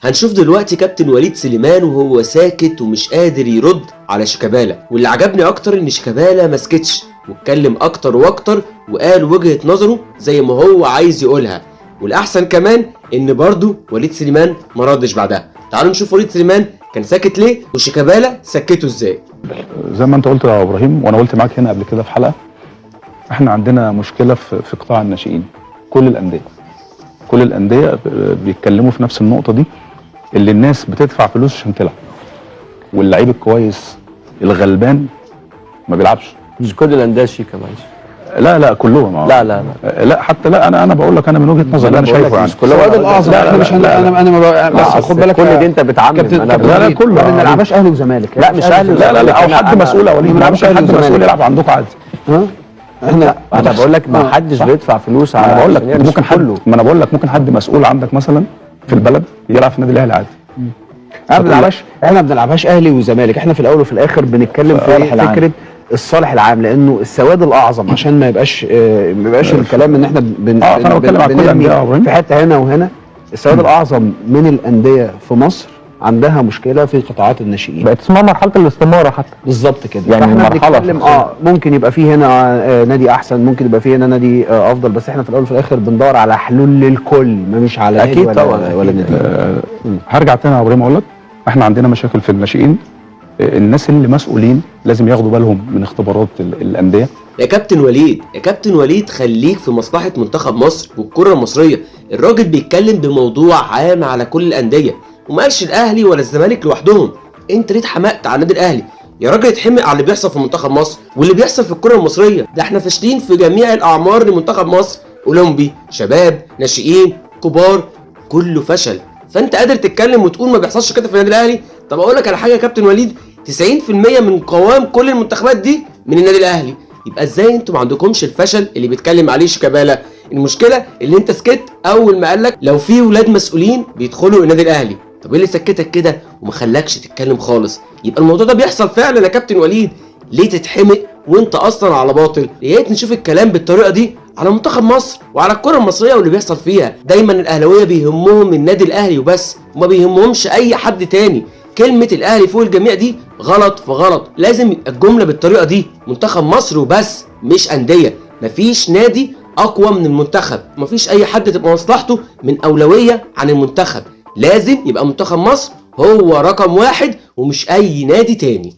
هنشوف دلوقتي كابتن وليد سليمان وهو ساكت ومش قادر يرد على شيكابالا، واللي عجبني اكتر ان شيكابالا مسكتش واتكلم اكتر واكتر وقال وجهة نظره زي ما هو عايز يقولها، والاحسن كمان ان برضو وليد سليمان ما ردش بعدها. تعالوا نشوف وليد سليمان كان ساكت ليه وشيكابالا سكته ازاي. زي ما انت قلت يا ابراهيم وانا قلت معاك هنا قبل كده في حلقه، احنا عندنا مشكله في قطاع الناشئين. كل الانديه بيتكلموا في نفس النقطه دي، اللي الناس بتدفع فلوس عشان تلعب، واللعيب الكويس الغلبان ما بيلعبش. مش كل الانديه شيكا معلش. لا كلهم. لا حتى لا انا بقول لك انا من وجهه نظري انا شايفه يعني السواد الاعظم. احنا مش انا بس خد بالك كل دي انت بتعمم. لا كله ما بنلعبش اهلي وزمالك. لا مش اهلي لا او حد مسؤول اولي ما بنلعبش حد مسؤول يلعب عندكم عادي. انا بقول لك ما حدش بيدفع فلوس على. انا بقول لك ممكن حد، ما انا بقول لك ممكن حد مسؤول عندك مثلا في البلد يلعب في النادي الاهلي عادي. احنا ما بنلعبهاش اهلي وزمالك. احنا في الاول وفي الاخر بنتكلم في فكره الصالح العام، لانه السواد الاعظم عشان ما يبقاش الكلام ان احنا بنرمي في حته هنا وهنا. السواد الاعظم من الانديه في مصر عندها مشكله في قطاعات الناشئين، بقت اسمها مرحله الاستماره حتى. بالظبط كده. يعني مرحله ممكن يبقى فيه هنا نادي احسن، ممكن يبقى فيه هنا نادي افضل، بس احنا في الاول وفي الاخر بندور على حلول للكل، ما مش على اكيد نادي ولا نادي. هرجع تاني يا ابراهيم اقول لك احنا عندنا مشاكل في الناشئين. الناس اللي مسؤولين لازم ياخدوا بالهم من اختبارات الانديه. يا كابتن وليد خليك في مصلحه منتخب مصر والكره المصريه. الراجل بيتكلم بموضوع عام على كل الانديه وما قالش الاهلي ولا الزمالك لوحدهم. انت ليه اتحمقت على النادي الاهلي؟ يا راجل اتحمق على اللي بيحصل في منتخب مصر واللي بيحصل في الكره المصريه. ده احنا فاشلين في جميع الاعمار لمنتخب مصر، اولمبي، شباب، ناشئين، كبار، كله فشل. فانت قادر تتكلم وتقول ما بيحصلش كده في النادي الاهلي؟ طب اقول لك على حاجه يا كابتن وليد، 90% من قوام كل المنتخبات دي من النادي الاهلي. يبقى ازاي انتوا ما عندكمش الفشل اللي بيتكلم عليه شيكابالا؟ المشكله اللي انت سكت اول ما قالك لو في ولاد مسؤولين بيدخلوا النادي الاهلي. طب ايه اللي سكتك كده وما خلاكش تتكلم خالص؟ يبقى الموضوع ده بيحصل فعلا يا كابتن وليد. ليه تتحمق وانت اصلا على باطل؟ يا ريت نشوف الكلام بالطريقه دي على منتخب مصر وعلى الكره المصريه واللي بيحصل فيها. دايما الاهلاويه بيهمهم النادي الاهلي وبس وما بيهمهمش اي حد تاني. كلمه الاهلي فوق الجميع دي غلط في غلط. لازم يبقى الجمله بالطريقه دي، منتخب مصر وبس مش انديه. مفيش نادي اقوى من المنتخب، مفيش اي حد تبقى مصلحته من اولويه عن المنتخب. لازم يبقى منتخب مصر هو رقم واحد ومش اي نادي تاني.